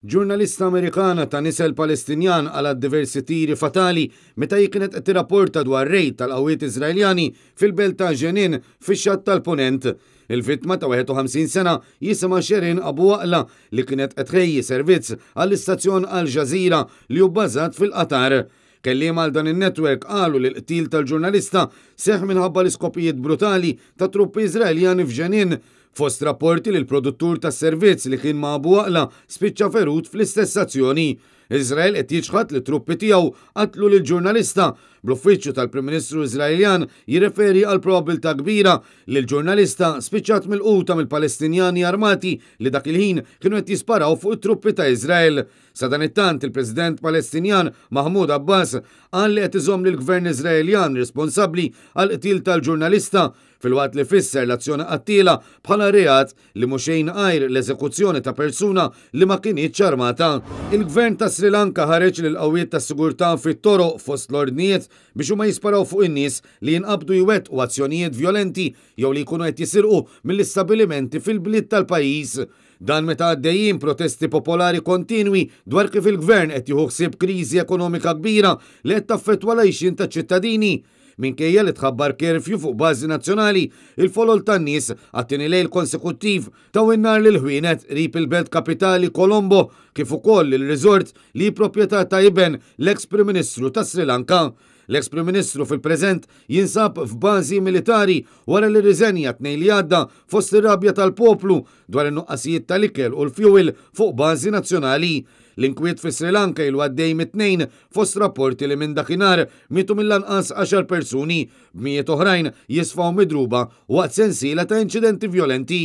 Ġurnalista Amerikana ta' nisel Palestinjan għal diversi tiri fatali meta kienet qed tirrapporta dwar rejt tal-qawwiet Iżraeljani fil-belt ta' Ġenin fix-xatt tal-Punent. Il-vittma ta' 51 sena jisimha Sherin Abu Waqla li kienet qed tħejji servizz għall-istazzjon Al Jazeera li hu bbażat fil-Qatar. Kelliem għal dan in-netwerk qalu li l-qtil tal-ġurnalista seħħ minħabba l-iskopijiet brutali ta' truppi Iżraeljani f'Ġenin. Fost rapporti li l-produttur tas servizz li kien ma' Abu Waqla spiċċa ferut fl-istess azzjoni. Iżrael qed jiġħad li truppi tiegħu qatlu lil ġurnalista. Bl-uffiċċju tal-Prim Ministru Iżraeljan jirreferi għal probabilità kbira li l-ġurnalista spiċċat mill-quta mill-Palestinjani armati li dak il-ħin kienu qed jisparaw fuq it-truppi ta' Iżrael. Sa dan it-tant il-President Palestinjan Mahmoud Abbas qal li qed iżomm lill-Gvern Iżraeljan responsabbli għal qtil tal-ġurnalista fil-waqt li fisser l-azzjoni qattila bħala reat li mhux xejn għajr l-eżekuzzjoni ta' persuna li ma kinitx armata. Il-Gvern ta' Sri Lanka ħareġ lil qawwiet tas-sigurtà fit-toroq fost l-ordnijiet biex huma jisparaw fuq in-nies li jinqabdu jwettqu azzjonijiet vjolenti jew li jkunu qed jisirqu mill-istabilimenti fil-bliet tal-pajjiż. Dan meta għaddejjin protesti popolari kontinwi dwar kif il-Gvern qed jieħu ħsieb kriżi ekonomika kbira li qed taffettwa l-għajxin taċ-ċittadini. Minkejja li tħabbar kerfju fuq bażi nazzjonali, il-folol tan-nies għat-tieni lejl konsekuttiv taw in-nar lil ħwienet rib il-belt kapitali Colombo kif ukoll il-riżort li proprjetà ta' Iben l-eks Prim Ministru ta' Sri Lanka. L-eks Prim Ministru fil-preżent jinsab f'bażi militari wara li riżenja tnejn li għadda fost ir-rabja tal-poplu dwar in-nuqqasijiet tal-ikel u l-fjuwil fuq bażi nazzjonali. L-inkwiet fi Sri Lanka il għaddej mit-tnejn fost rapporti li minn dakinhar mietu mill-anqas 10 persuni b'mijiet oħrajn jisfaw midruba waqt sensiela ta' inċidenti vjolenti.